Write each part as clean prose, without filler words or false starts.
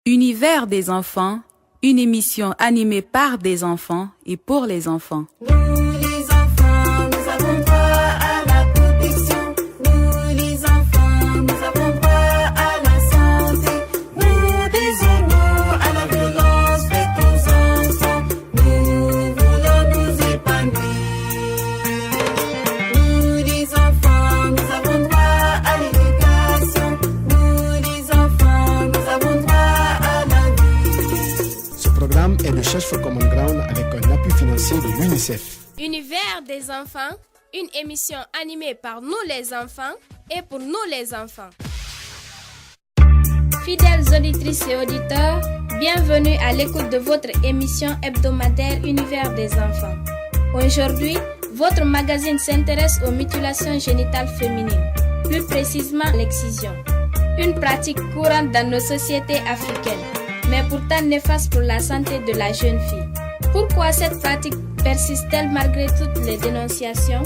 Univers des enfants, une émission animée par des enfants et pour les enfants. Nous les enfants, nous avons droit à la protection. Nous les enfants, nous avons droit à la santé. Nous désolons à la violence faite aux enfants. Nous voulons nous épanouir. Nous les enfants, nous avons droit à l'éducation. Nous les enfants, nous avons droit à la vie. Ce programme est de Search for Common Ground avec un appui financier de l'UNICEF. Univers des enfants, une émission animée par nous les enfants et pour nous les enfants. Fidèles auditrices et auditeurs, bienvenue à l'écoute de votre émission hebdomadaire Univers des enfants. Aujourd'hui, votre magazine s'intéresse aux mutilations génitales féminines, plus précisément l'excision. Une pratique courante dans nos sociétés africaines, mais pourtant néfaste pour la santé de la jeune fille. Pourquoi cette pratique persiste-t-elle malgré toutes les dénonciations?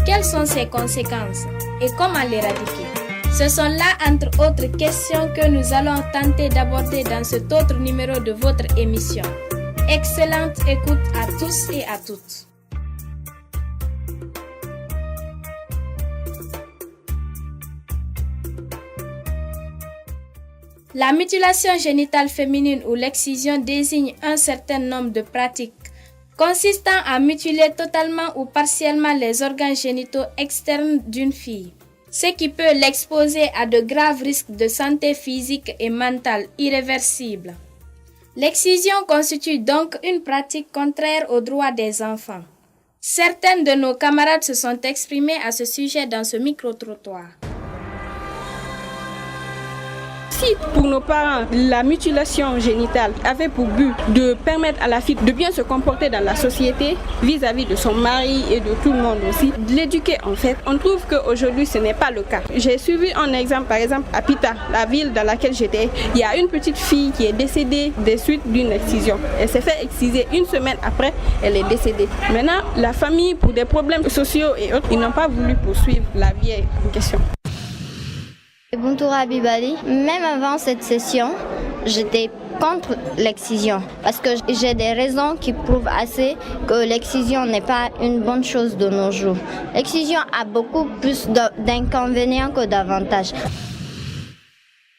Quelles sont ses conséquences et comment l'éradiquer? Ce sont là, entre autres questions, que nous allons tenter d'aborder dans cet autre numéro de votre émission. Excellente écoute à tous et à toutes. La mutilation génitale féminine ou l'excision désigne un certain nombre de pratiques consistant à mutiler totalement ou partiellement les organes génitaux externes d'une fille, ce qui peut l'exposer à de graves risques de santé physique et mentale irréversibles. L'excision constitue donc une pratique contraire aux droits des enfants. Certains de nos camarades se sont exprimés à ce sujet dans ce micro-trottoir. Si pour nos parents, la mutilation génitale avait pour but de permettre à la fille de bien se comporter dans la société vis-à-vis de son mari et de tout le monde aussi, de l'éduquer en fait, on trouve qu'aujourd'hui ce n'est pas le cas. J'ai suivi un exemple, par exemple à Pita, la ville dans laquelle j'étais, il y a une petite fille qui est décédée des suites d'une excision. Elle s'est fait exciser une semaine après, elle est décédée. Maintenant, la famille, pour des problèmes sociaux et autres, ils n'ont pas voulu poursuivre la vieille en question. Bonjour Abibali. Même avant cette session, j'étais contre l'excision parce que j'ai des raisons qui prouvent assez que l'excision n'est pas une bonne chose de nos jours. L'excision a beaucoup plus d'inconvénients que d'avantages.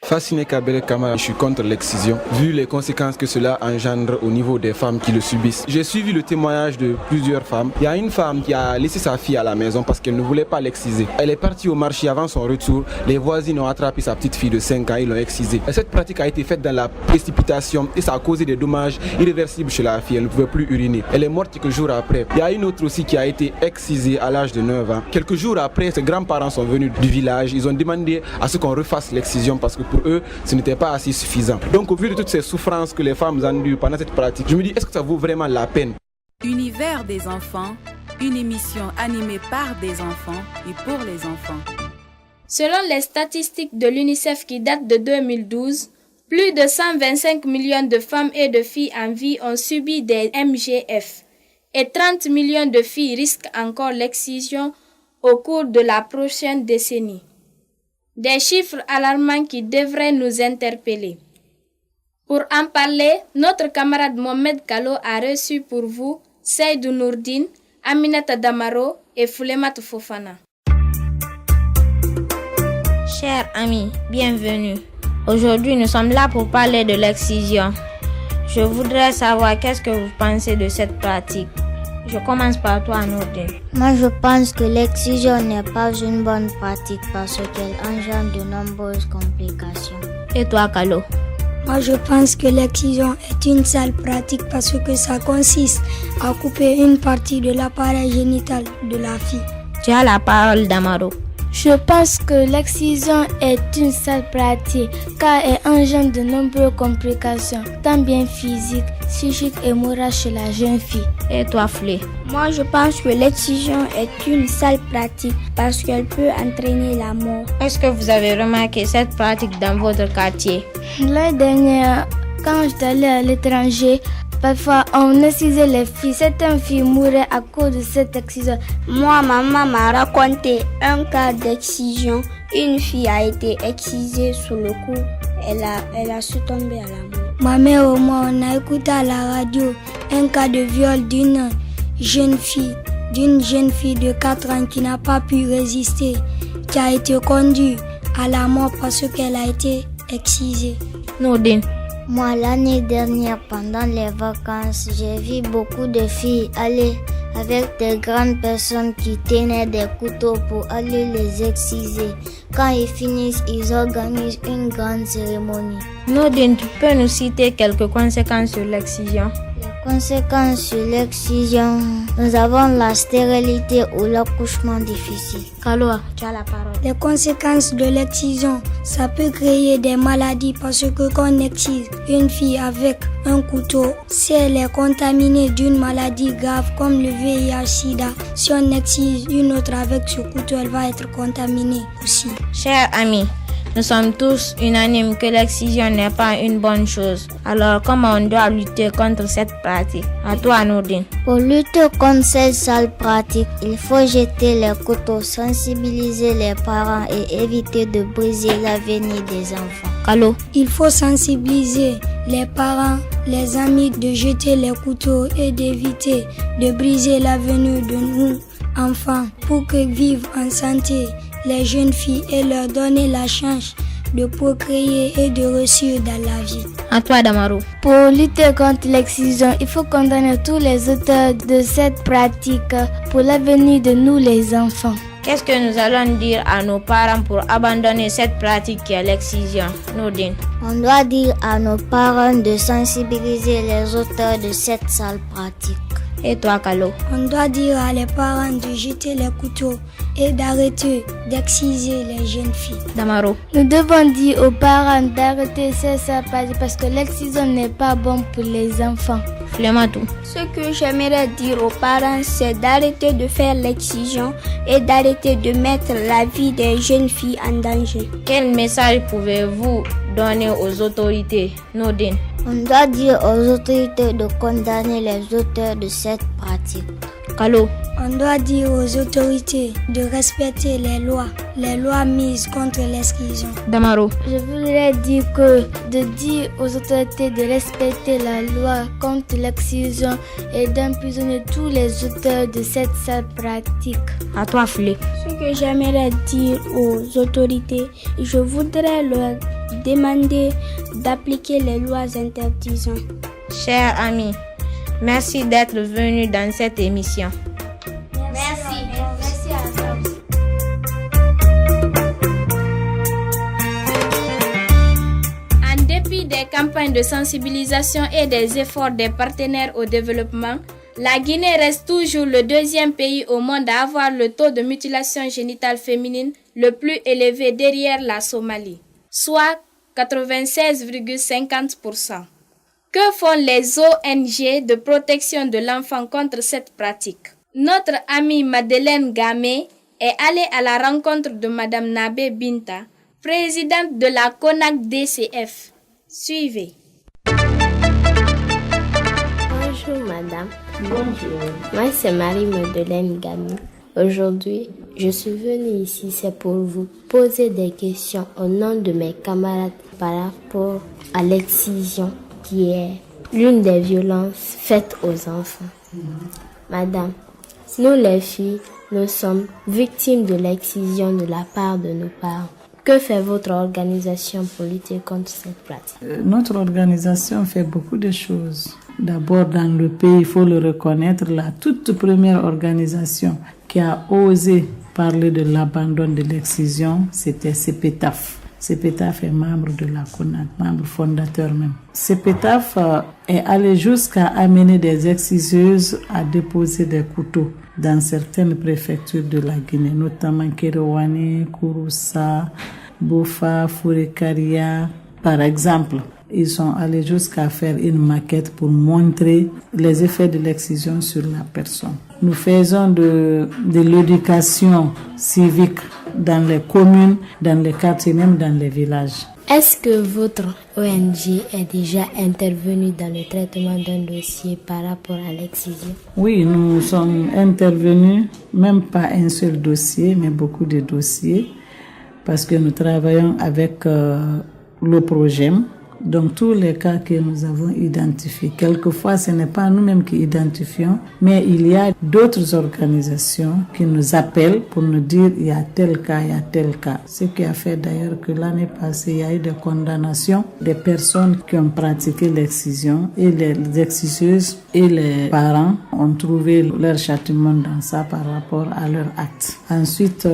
Fasciné Kabele Kamara, je suis contre l'excision, vu les conséquences que cela engendre au niveau des femmes qui le subissent. J'ai suivi le témoignage de plusieurs femmes. Il y a une femme qui a laissé sa fille à la maison parce qu'elle ne voulait pas l'exciser. Elle est partie au marché avant son retour. Les voisines ont attrapé sa petite fille de 5 ans et l'ont excisée. Et cette pratique a été faite dans la précipitation et ça a causé des dommages irréversibles chez la fille. Elle ne pouvait plus uriner. Elle est morte quelques jours après. Il y a une autre aussi qui a été excisée à l'âge de 9 ans. Quelques jours après, ses grands-parents sont venus du village. Ils ont demandé à ce qu'on refasse l'excision parce que pour eux, ce n'était pas assez suffisant. Donc au vu de toutes ces souffrances que les femmes endurent pendant cette pratique, je me dis, est-ce que ça vaut vraiment la peine? Univers des enfants, une émission animée par des enfants et pour les enfants. Selon les statistiques de l'UNICEF qui datent de 2012, plus de 125 millions de femmes et de filles en vie ont subi des MGF et 30 millions de filles risquent encore l'excision au cours de la prochaine décennie. Des chiffres alarmants qui devraient nous interpeller. Pour en parler, notre camarade Mohamed Kalo a reçu pour vous Seydou Nourdine, Aminata Damaro et Foulemat Fofana. Chers amis, bienvenue. Aujourd'hui, nous sommes là pour parler de l'excision. Je voudrais savoir qu'est-ce que vous pensez de cette pratique. Je commence par toi, Nourdine. Moi, je pense que l'excision n'est pas une bonne pratique parce qu'elle engendre de nombreuses complications. Et toi, Kalo? Moi, je pense que l'excision est une sale pratique parce que ça consiste à couper une partie de l'appareil génital de la fille. Tu as la parole, Damaro. Je pense que l'excision est une sale pratique car elle engendre de nombreuses complications, tant bien physiques, psychiques et morales chez la jeune fille. Et toi, Flé? Moi, je pense que l'excision est une sale pratique parce qu'elle peut entraîner la mort. Est-ce que vous avez remarqué cette pratique dans votre quartier? L'année dernière, quand j'étais allée à l'étranger, parfois on excisait les filles. Certaines filles mouraient à cause de cette excision. Moi, maman m'a raconté un cas d'excision. Une fille a été excisée sous le cou elle a su tomber à la mort. Ma mère et moi, on a écouté à la radio un cas de viol d'une jeune fille de 4 ans qui n'a pas pu résister, qui a été conduite à la mort parce qu'elle a été excisée. Nordine. Moi, l'année dernière, pendant les vacances, j'ai vu beaucoup de filles aller avec des grandes personnes qui tenaient des couteaux pour aller les exciser. Quand ils finissent, ils organisent une grande cérémonie. Nordine, tu peux nous citer quelques conséquences sur l'excision? Les conséquences sur l'excision, nous avons la stérilité ou l'accouchement difficile. Kaloa, tu as la parole. Les conséquences de l'excision, ça peut créer des maladies parce que quand on excise une fille avec un couteau, si elle est contaminée d'une maladie grave comme le VIH/SIDA, si on excise une autre avec ce couteau, elle va être contaminée aussi. Chers amis, nous sommes tous unanimes que l'excision n'est pas une bonne chose. Alors, comment on doit lutter contre cette pratique? À toi, Nordine. Pour lutter contre cette sale pratique, il faut jeter les couteaux, sensibiliser les parents et éviter de briser l'avenir des enfants. Kalo. Il faut sensibiliser les parents, les amis de jeter les couteaux et d'éviter de briser l'avenir de nous, enfants, pour que vivent en santé les jeunes filles et leur donner la chance de procréer et de réussir dans la vie. À toi, Damaro. Pour lutter contre l'excision, il faut condamner tous les auteurs de cette pratique pour l'avenir de nous les enfants. Qu'est-ce que nous allons dire à nos parents pour abandonner cette pratique qui est l'excision? Nordine. On doit dire à nos parents de sensibiliser les auteurs de cette sale pratique. Et toi, Kalo? On doit dire à les parents de jeter les couteaux et d'arrêter d'exciser les jeunes filles. Damaro. Nous devons dire aux parents d'arrêter cette pratique parce que l'excision n'est pas bon pour les enfants. Flematou. Ce que j'aimerais dire aux parents, c'est d'arrêter de faire l'excision et d'arrêter de mettre la vie des jeunes filles en danger. Quel message pouvez-vous donner aux autorités? Nordine. On doit dire aux autorités de condamner les auteurs de cette pratique. Kalo. On doit dire aux autorités de respecter les lois mises contre l'excision. Damaro. Je voudrais dire aux autorités de respecter la loi contre l'excision et d'emprisonner tous les auteurs de cette sale pratique. À toi, Flé. Ce que j'aimerais dire aux autorités, je voudrais leur demander d'appliquer les lois interdisant. Chers amis, merci d'être venus dans cette émission. Merci à tous. En dépit des campagnes de sensibilisation et des efforts des partenaires au développement, la Guinée reste toujours le deuxième pays au monde à avoir le taux de mutilation génitale féminine le plus élevé derrière la Somalie, soit 96,50%. Que font les ONG de protection de l'enfant contre cette pratique? Notre amie Madeleine Gamé est allée à la rencontre de Madame Nabé Binta, présidente de la CONAC-DCF. Suivez. Bonjour madame. Bonjour. Moi c'est Marie-Madeleine Gamé. Aujourd'hui, je suis venue ici, c'est pour vous poser des questions au nom de mes camarades par rapport à l'excision qui est l'une des violences faites aux enfants. Madame, nous les filles, nous sommes victimes de l'excision de la part de nos parents. Que fait votre organisation pour lutter contre cette pratique? Notre organisation fait beaucoup de choses. D'abord, dans le pays, il faut le reconnaître, la toute première organisation qui a osé parler de l'abandon de l'excision, c'était CEPETAF. CEPETAF est membre de la CONAC, membre fondateur même. CEPETAF est allé jusqu'à amener des exciseuses à déposer des couteaux dans certaines préfectures de la Guinée, notamment Kéréouane, Kouroussa, Bofa, Fourekaria, par exemple. Ils sont allés jusqu'à faire une maquette pour montrer les effets de l'excision sur la personne. Nous faisons de l'éducation civique dans les communes, dans les quartiers, même dans les villages. Est-ce que votre ONG est déjà intervenue dans le traitement d'un dossier par rapport à l'excision? Oui, nous sommes intervenus, même pas un seul dossier, mais beaucoup de dossiers, parce que nous travaillons avec le projet. Donc tous les cas que nous avons identifiés, quelquefois ce n'est pas nous-mêmes qui identifions, mais il y a d'autres organisations qui nous appellent pour nous dire il y a tel cas, il y a tel cas. Ce qui a fait d'ailleurs que l'année passée, il y a eu des condamnations des personnes qui ont pratiqué l'excision et les exciseuses et les parents ont trouvé leur châtiment dans ça par rapport à leur acte. Ensuite,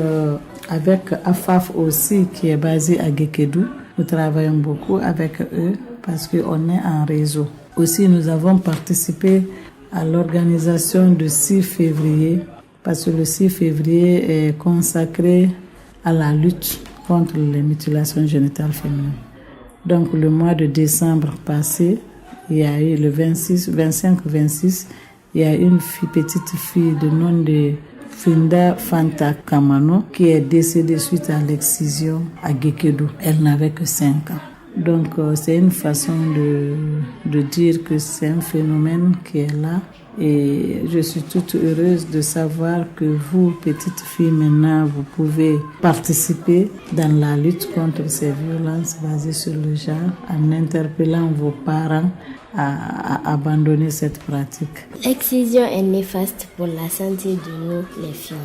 avec AFAF aussi qui est basé à Guékédou, nous travaillons beaucoup avec eux parce qu'on est en réseau. Aussi, nous avons participé à l'organisation du 6 février parce que le 6 février est consacré à la lutte contre les mutilations génitales féminines. Donc, le mois de décembre passé, il y a eu le 25-26, il y a une petite fille de nom de Finda Fanta Kamano qui est décédée suite à l'excision à Guékédou. Elle n'avait que 5 ans. Donc c'est une façon de dire que c'est un phénomène qui est là. Et je suis toute heureuse de savoir que vous, petites filles, maintenant, vous pouvez participer dans la lutte contre ces violences basées sur le genre en interpellant vos parents à abandonner cette pratique. L'excision est néfaste pour la santé de nous, les filles.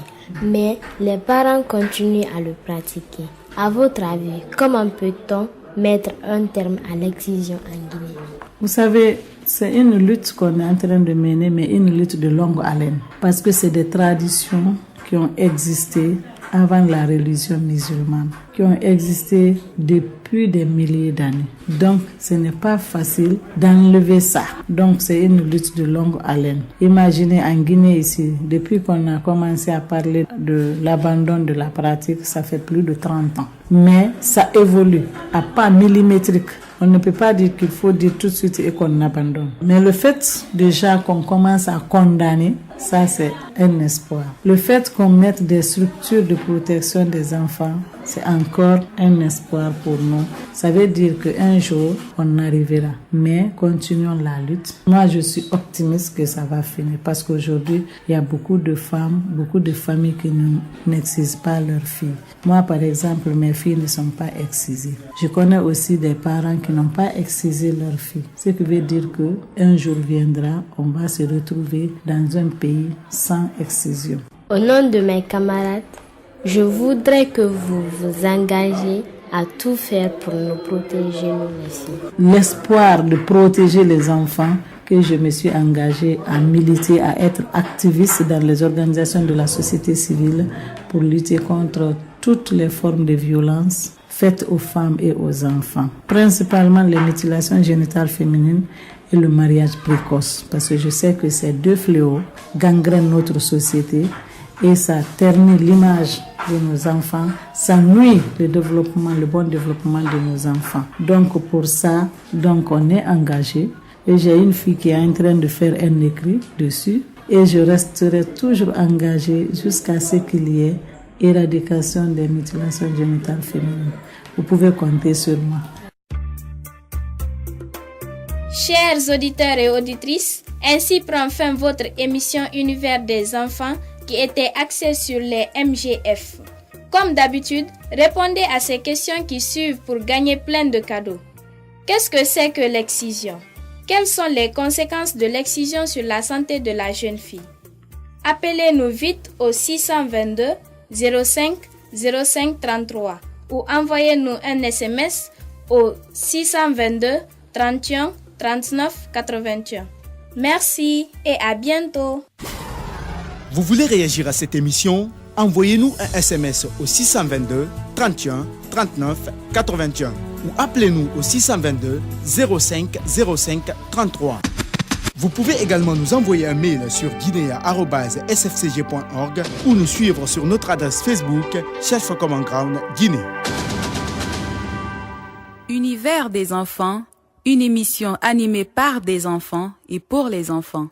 Mais les parents continuent à le pratiquer. À votre avis, comment peut-on mettre un terme à l'excision en Guinée? Vous savez, c'est une lutte qu'on est en train de mener, mais une lutte de longue haleine. Parce que c'est des traditions qui ont existé avant la religion musulmane, qui ont existé depuis des milliers d'années. Donc, ce n'est pas facile d'enlever ça. Donc, c'est une lutte de longue haleine. Imaginez en Guinée ici, depuis qu'on a commencé à parler de l'abandon de la pratique, ça fait plus de 30 ans. Mais ça évolue à pas millimétrique. On ne peut pas dire qu'il faut dire tout de suite et qu'on abandonne. Mais le fait déjà qu'on commence à condamner, ça c'est un espoir. Le fait qu'on mette des structures de protection des enfants, c'est encore un espoir pour nous. Ça veut dire qu'un jour, on arrivera. Mais continuons la lutte. Moi, je suis optimiste que ça va finir parce qu'aujourd'hui, il y a beaucoup de femmes, beaucoup de familles qui n'excisent pas leurs filles. Moi, par exemple, mes filles ne sont pas excisées. Je connais aussi des parents qui n'ont pas excisé leurs filles. Ce qui veut dire qu'un jour viendra, on va se retrouver dans un pays sans excision. Au nom de mes camarades, je voudrais que vous vous engagez à tout faire pour nous protéger, nous aussi. L'espoir de protéger les enfants que je me suis engagée à militer, à être activiste dans les organisations de la société civile pour lutter contre toutes les formes de violence faites aux femmes et aux enfants. Principalement les mutilations génitales féminines et le mariage précoce. Parce que je sais que ces deux fléaux gangrènent notre société et ça ternit l'image de nos enfants, ça nuit le bon développement de nos enfants. Donc pour ça, on est engagé. Et j'ai une fille qui est en train de faire un écrit dessus. Et je resterai toujours engagée jusqu'à ce qu'il y ait éradication des mutilations génitales féminines. Vous pouvez compter sur moi. Chers auditeurs et auditrices, ainsi prend fin votre émission Univers des enfants qui était axée sur les MGF. Comme d'habitude, répondez à ces questions qui suivent pour gagner plein de cadeaux. Qu'est-ce que c'est que l'excision? Quelles sont les conséquences de l'excision sur la santé de la jeune fille? Appelez-nous vite au 622 05 05 33 ou envoyez-nous un SMS au 622 31 39 81. Merci et à bientôt. Vous voulez réagir à cette émission? Envoyez-nous un SMS au 622 31 39 81 ou appelez-nous au 622 05 05 33. Vous pouvez également nous envoyer un mail sur guinea@sfcg.org ou nous suivre sur notre adresse Facebook Search for Common Ground Guinée. Univers des enfants, une émission animée par des enfants et pour les enfants.